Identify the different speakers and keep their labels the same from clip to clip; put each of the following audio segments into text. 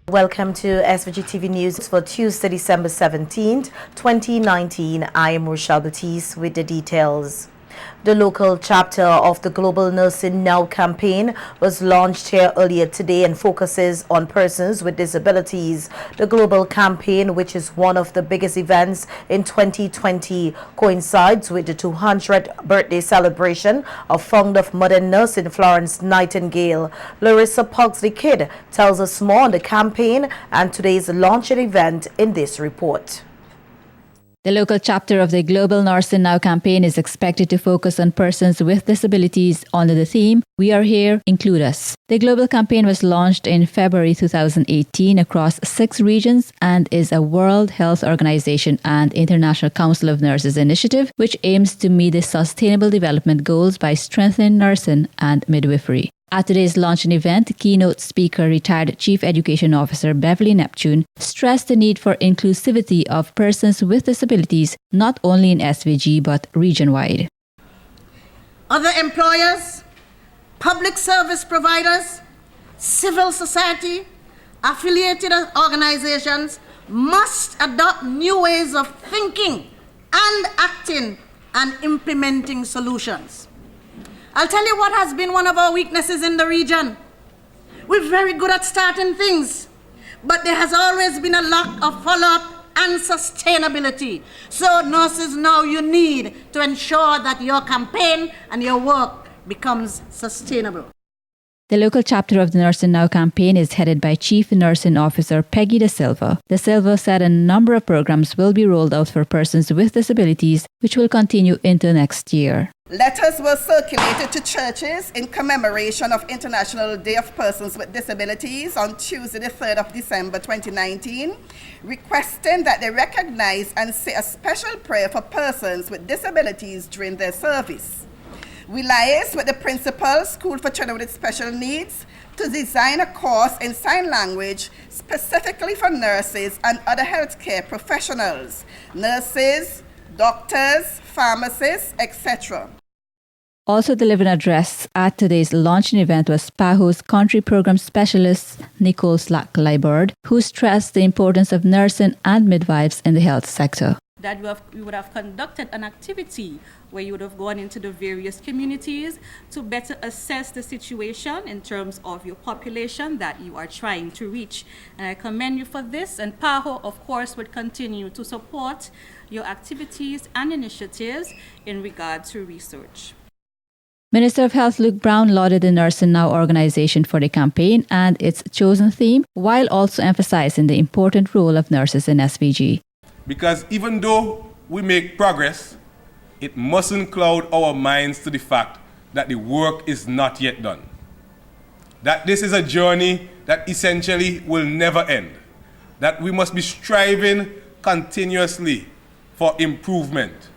Speaker 1: Welcome to SVG-TV News for Tuesday, December 17th, 2019. I am Rochelle Batiste with the details. The local chapter of the Global Nursing Now campaign was launched here earlier today and focuses on persons with disabilities. The global campaign, which is one of the biggest events in 2020, coincides with the 200th birthday celebration of founder of modern nursing Florence Nightingale. Larissa Pugsley-Kidd tells us more on the campaign and today's launching event in this report.
Speaker 2: The local chapter of the Global Nursing Now campaign is expected to focus on persons with disabilities under the theme, "We Are Here, Include Us." The global campaign was launched in February 2018 across 6 regions and is a World Health Organization and International Council of Nurses initiative, which aims to meet the Sustainable Development Goals by strengthening nursing and midwifery. At today's launching event, keynote speaker, retired Chief Education Officer Beverly Neptune, stressed the need for inclusivity of persons with disabilities, not only in SVG but region-wide.
Speaker 3: Other employers, public service providers, civil society, affiliated organizations must adopt new ways of thinking and acting and implementing solutions. I'll tell you what has been one of our weaknesses in the region. We're very good at starting things, but there has always been a lack of follow-up and sustainability. So nurses, now you need to ensure that your campaign and your work becomes sustainable.
Speaker 2: The local chapter of the Nursing Now campaign is headed by Chief Nursing Officer Peggy De Silva. De Silva said a number of programs will be rolled out for persons with disabilities, which will continue into next year.
Speaker 4: Letters were circulated to churches in commemoration of International Day of Persons with Disabilities on Tuesday, the 3rd of December 2019, requesting that they recognize and say a special prayer for persons with disabilities during their service. We liaise with the principal, School for Children with Special Needs, to design a course in sign language specifically for nurses and other healthcare professionals, nurses, doctors, pharmacists, etc.
Speaker 2: Also delivering an address at today's launching event was PAHO's Country Program Specialist, Nicole Slack-Liburd, who stressed the importance of nursing and midwives in the health sector.
Speaker 5: That we would have conducted an activity where you would have gone into the various communities to better assess the situation in terms of your population that you are trying to reach. And I commend you for this, and PAHO, of course, would continue to support your activities and initiatives in regard to research.
Speaker 2: Minister of Health Luke Brown lauded the Nursing Now organization for the campaign and its chosen theme, while also emphasizing the important role of nurses in SVG.
Speaker 6: Because even though we make progress, it mustn't cloud our minds to the fact that the work is not yet done. That this is a journey that essentially will never end. That we must be striving continuously for improvement.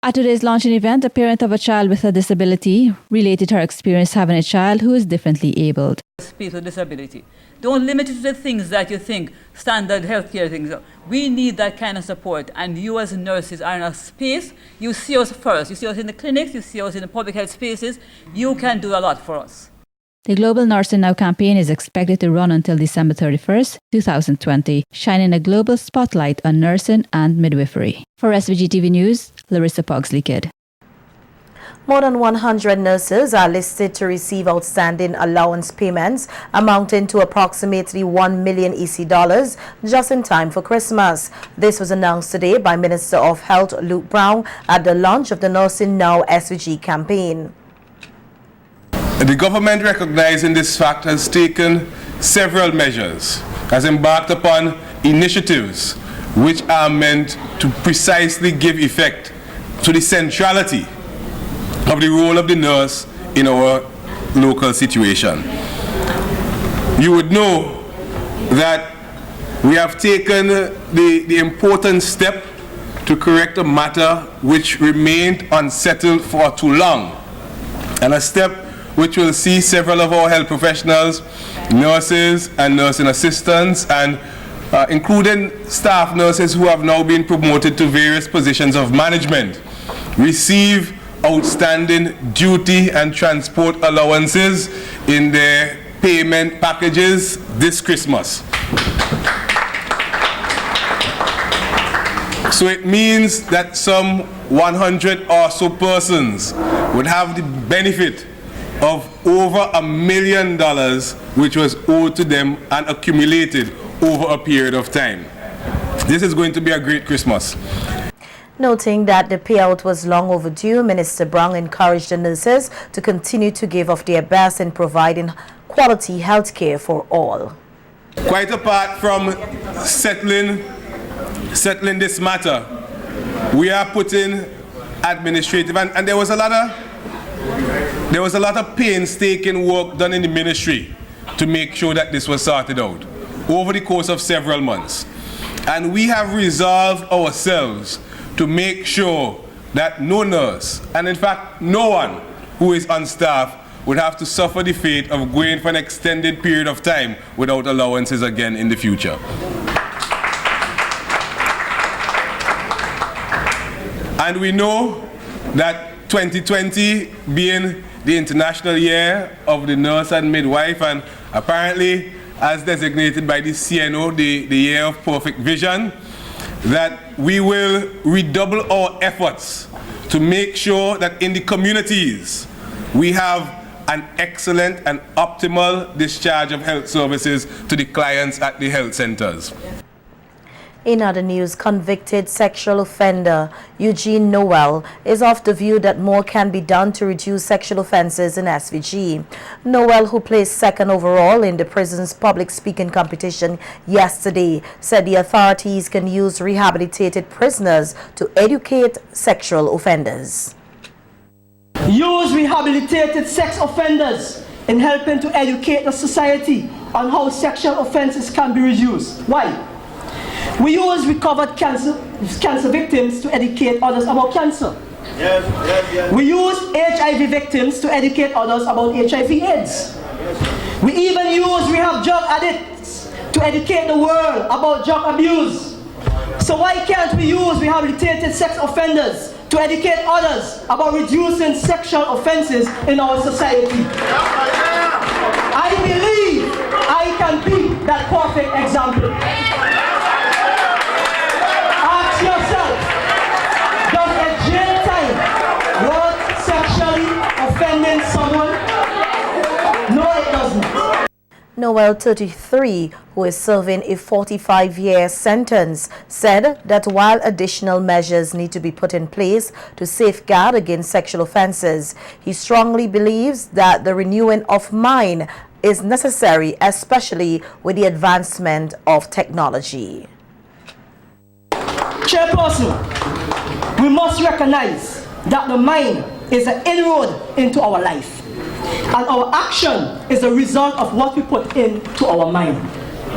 Speaker 2: At today's launching event, a parent of a child with a disability related her experience having a child who is differently abled.
Speaker 7: People with disability. Don't limit it to the things that you think, standard healthcare things. We need that kind of support, and you as nurses are in a space, you see us first. You see us in the clinics, you see us in the public health spaces. You can do a lot for us.
Speaker 2: The Global Nursing Now campaign is expected to run until December 31st, 2020, shining a global spotlight on nursing and midwifery. For SVG-TV News, Larissa Pugsley-Kidd.
Speaker 1: More than 100 nurses are listed to receive outstanding allowance payments amounting to approximately 1 million EC dollars just in time for Christmas. This was announced today by Minister of Health Luke Brown at the launch of the Nursing Now SVG campaign.
Speaker 6: The government, recognizing this fact, has taken several measures, has embarked upon initiatives which are meant to precisely give effect to the centrality of the role of the nurse in our local situation. You would know that we have taken the important step to correct a matter which remained unsettled for too long, and a step which will see several of our health professionals, nurses and nursing assistants, and including staff nurses who have now been promoted to various positions of management, receive outstanding duty and transport allowances in their payment packages this Christmas. So it means that some 100 or so persons would have the benefit of over $1 million which was owed to them and accumulated over a period of time. This is going to be a great Christmas.
Speaker 1: Noting that the payout was long overdue, Minister Brown encouraged the nurses to continue to give of their best in providing quality health care for all.
Speaker 6: Quite apart from settling this matter, we are putting administrative and there was a lot of painstaking work done in the ministry to make sure that this was sorted out over the course of several months. And we have resolved ourselves to make sure that no nurse, and in fact no one who is on staff, would have to suffer the fate of going for an extended period of time without allowances again in the future. And we know that 2020 being the International Year of the Nurse and Midwife, and apparently as designated by the CNO, the Year of Perfect Vision, that we will redouble our efforts to make sure that in the communities we have an excellent and optimal discharge of health services to the clients at the health centers.
Speaker 1: In other news, convicted sexual offender Eugene Noel is of the view that more can be done to reduce sexual offences in SVG. Noel, who placed second overall in the prison's public speaking competition yesterday, said the authorities can use rehabilitated prisoners to educate sexual offenders.
Speaker 8: Use rehabilitated sex offenders in helping to educate the society on how sexual offences can be reduced. Why? We use recovered cancer victims to educate others about cancer. We use HIV victims to educate others about HIV/AIDS. We even use rehab drug addicts to educate the world about drug abuse. So why can't we use rehabilitated sex offenders to educate others about reducing sexual offences in our society? I believe I can be that perfect example. Ask yourself, does a jail time worth sexually offending someone? No, it doesn't.
Speaker 1: Noel, 33, who is serving a 45-year sentence, said that while additional measures need to be put in place to safeguard against sexual offences, he strongly believes that the renewing of mind is necessary, especially with the advancement of technology.
Speaker 8: Chairperson, we must recognize that the mind is an inroad into our life. And our action is a result of what we put into our mind.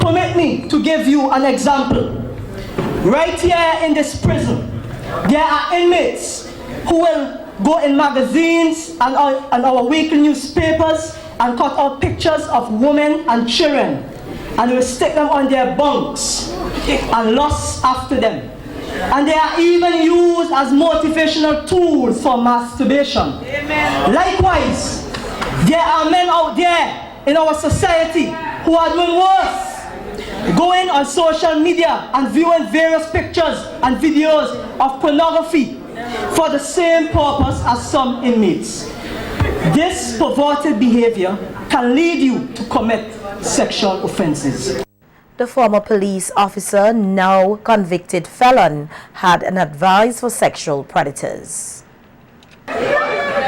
Speaker 8: Permit me to give you an example. Right here in this prison, there are inmates who will go in magazines and our weekly newspapers and cut out pictures of women and children, and will stick them on their bunks and lust after them. And they are even used as motivational tools for masturbation. Amen. Likewise, there are men out there in our society who are doing worse, going on social media and viewing various pictures and videos of pornography for the same purpose as some inmates. This perverted behavior can lead you to commit sexual offenses.
Speaker 1: The former police officer, now convicted felon, had an advice for sexual predators.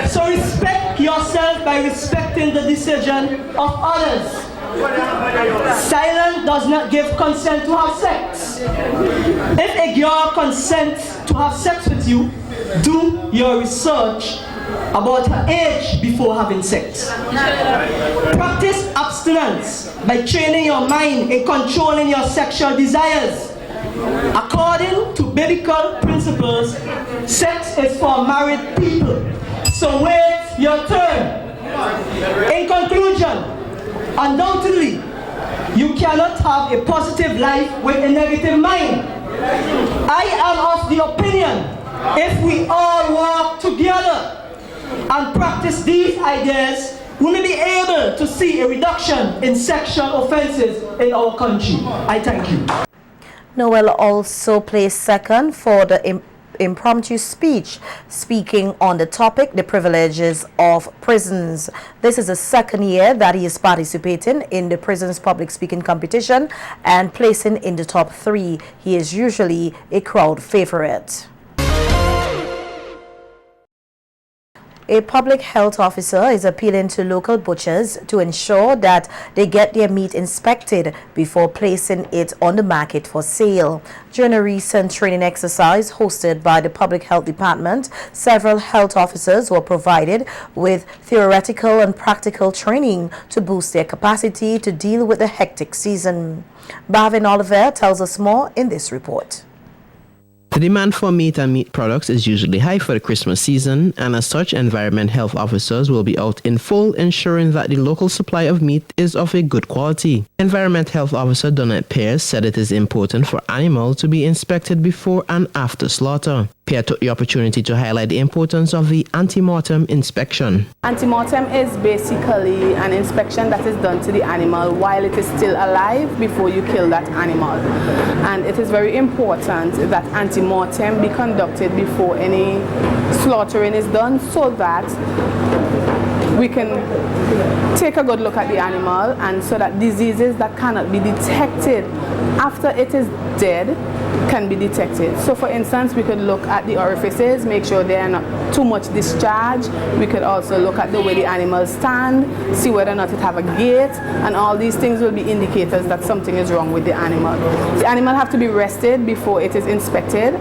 Speaker 8: So respect yourself by respecting the decision of others. Silence does not give consent to have sex. If a girl consents to have sex with you, do your research about her age before having sex. Practice abstinence by training your mind in controlling your sexual desires. According to biblical principles, sex is for married people. So wait your turn. In conclusion, undoubtedly, you cannot have a positive life with a negative mind. I am of the opinion, if we all work together and practice these ideas, we may be able to see a reduction in sexual offences in our country. I thank you.
Speaker 1: Noel also placed second for the impromptu speech, speaking on the topic, the privileges of prisons. This is the second year that he is participating in the prisons public speaking competition and placing in the top 3. He is usually a crowd favorite. A public health officer is appealing to local butchers to ensure that they get their meat inspected before placing it on the market for sale. During a recent training exercise hosted by the Public Health Department, several health officers were provided with theoretical and practical training to boost their capacity to deal with the hectic season. Bhavin Oliver tells us more in this report.
Speaker 9: The demand for meat and meat products is usually high for the Christmas season, and as such, environment health officers will be out in full ensuring that the local supply of meat is of a good quality. Environment health officer Donette Pierce said it is important for animals to be inspected before and after slaughter. Pierre took the opportunity to highlight the importance of the ante-mortem inspection.
Speaker 10: Ante-mortem is basically an inspection that is done to the animal while it is still alive before you kill that animal. And it is very important that ante-mortem be conducted before any slaughtering is done so that we can take a good look at the animal and so that diseases that cannot be detected after it is dead can be detected. So for instance, we could look at the orifices, make sure they are not too much discharge. We could also look at the way the animals stand, see whether or not it have a gait, and all these things will be indicators that something is wrong with the animal. The animal have to be rested before it is inspected.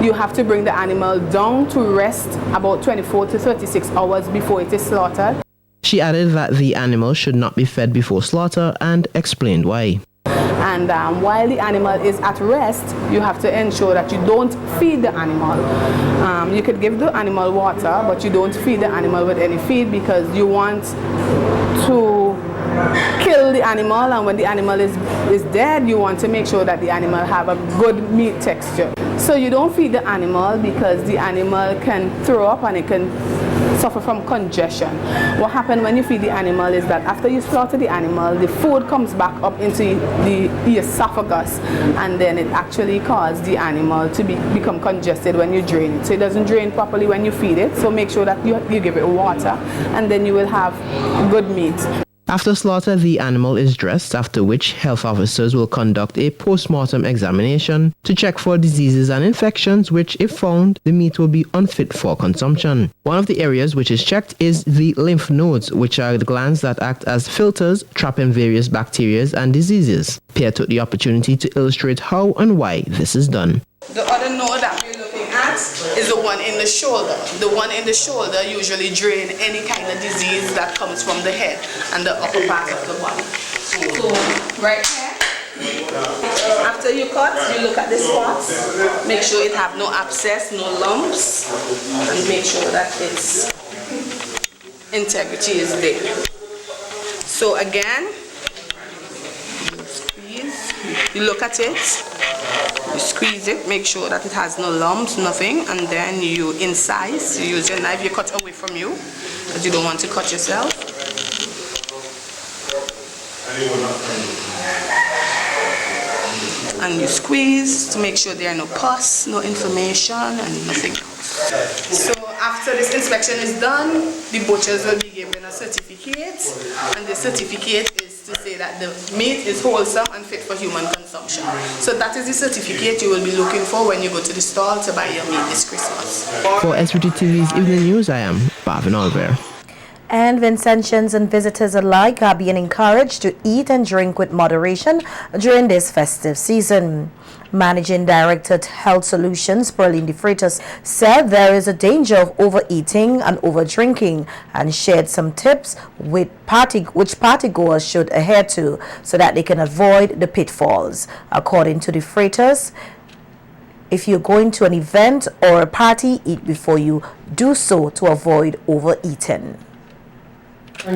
Speaker 10: You have to bring the animal down to rest about 24 to 36 hours before it is slaughtered.
Speaker 9: She added that the animal should not be fed before slaughter and explained why.
Speaker 10: And while the animal is at rest, you have to ensure that you don't feed the animal. You could give the animal water, but you don't feed the animal with any feed because you want to kill the animal, and when the animal is dead, you want to make sure that the animal have a good meat texture. So you don't feed the animal because the animal can throw up and it can suffer from congestion. What happens when you feed the animal is that after you slaughter the animal, the food comes back up into the esophagus, and then it actually causes the animal to become congested when you drain it. So it doesn't drain properly when you feed it, so make sure that you give it water, and then you will have good meat.
Speaker 9: After slaughter, the animal is dressed, after which health officers will conduct a post-mortem examination to check for diseases and infections which, if found, the meat will be unfit for consumption. One of the areas which is checked is the lymph nodes, which are the glands that act as filters, trapping various bacteria and diseases. Pierre took the opportunity to illustrate how and why this is done.
Speaker 10: The other node that we're looking at is the one in the shoulder. The one in the shoulder usually drain any kind of disease that comes from the head and the upper part of the body. So right here, after you cut, you look at the spots, make sure it have no abscess, no lumps, and make sure that its integrity is there. So again, you look at it, you squeeze it, make sure that it has no lumps, nothing, and then you incise. You use your knife, you cut away from you, because you don't want to cut yourself. And you squeeze to make sure there are no pus, no inflammation, and nothing else. So after this inspection is done, the butchers will be given a certificate, and the certificate is to say that the meat is wholesome and fit for human consumption. So that is the certificate you will be looking for when you go to the stall to buy your meat this Christmas.
Speaker 9: For SVGTV's Evening News, I am Bhavin Oliver.
Speaker 1: And Vincentians and visitors alike are being encouraged to eat and drink with moderation during this festive season. Managing Director at Health Solutions, Pearline De Freitas, said there is a danger of overeating and overdrinking and shared some tips which partygoers should adhere to so that they can avoid the pitfalls. According to De Freitas, if you're going to an event or a party, eat before you do so to avoid overeating.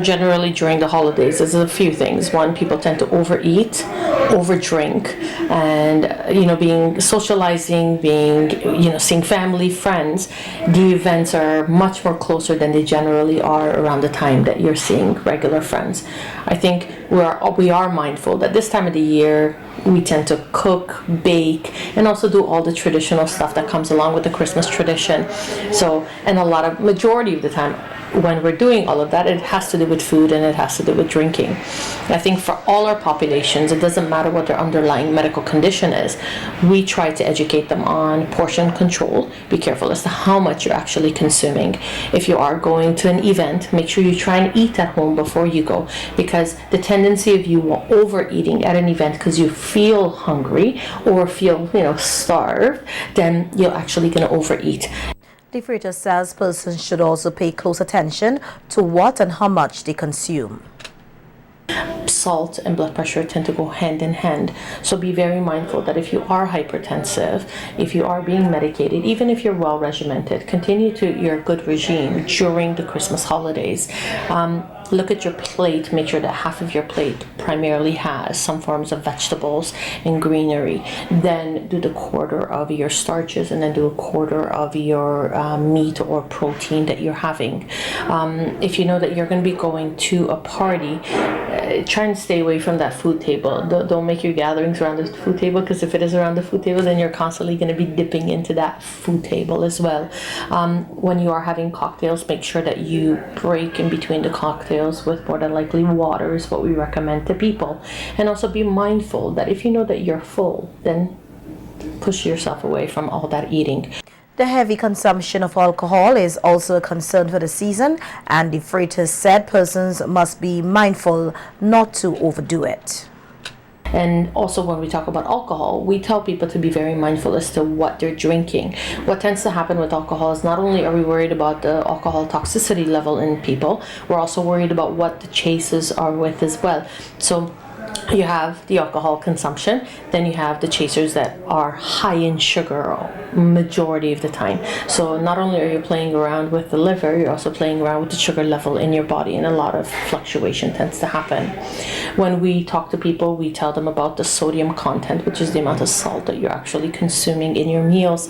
Speaker 11: Generally during the holidays, there's a few things. One, people tend to overeat, overdrink, and being socializing, seeing family, friends. The events are much more closer than they generally are around the time that you're seeing regular friends. I think we are mindful that this time of the year We tend to cook, bake, and also do all the traditional stuff that comes along with the Christmas tradition. So, and majority of the time, when we're doing all of that, it has to do with food and it has to do with drinking. I think for all our populations, it doesn't matter what their underlying medical condition is, we try to educate them on portion control. Be careful as to how much you're actually consuming. If you are going to an event, make sure you try and eat at home before you go, because the tendency of you overeating at an event because you feel hungry or feel, starved, then you're actually going to overeat.
Speaker 1: The freighter says persons should also pay close attention to what and how much they consume.
Speaker 11: Salt and blood pressure tend to go hand in hand. So be very mindful that if you are hypertensive, if you are being medicated, even if you're well regimented, continue to your good regime during the Christmas holidays. Look at your plate, make sure that half of your plate primarily has some forms of vegetables and greenery. Then do the quarter of your starches and then do a quarter of your meat or protein that you're having. If you know that you're going to be going to a party, try and stay away from that food table. Don't make your gatherings around the food table, because if it is around the food table, then you're constantly going to be dipping into that food table as well. When you are having cocktails, make sure that you break in between the cocktails with more than likely water is what we recommend to people. And also be mindful that if you know that you're full, then push yourself away from all that eating.
Speaker 1: The heavy consumption of alcohol is also a concern for the season, and the freighter said persons must be mindful not to overdo it.
Speaker 11: And also when we talk about alcohol, we tell people to be very mindful as to what they're drinking. What tends to happen with alcohol is not only are we worried about the alcohol toxicity level in people, we're also worried about what the chasers are with as well. So you have the alcohol consumption, then you have the chasers that are high in sugar majority of the time. So not only are you playing around with the liver, you're also playing around with the sugar level in your body, and a lot of fluctuation tends to happen. When we talk to people, we tell them about the sodium content, which is the amount of salt that you're actually consuming in your meals.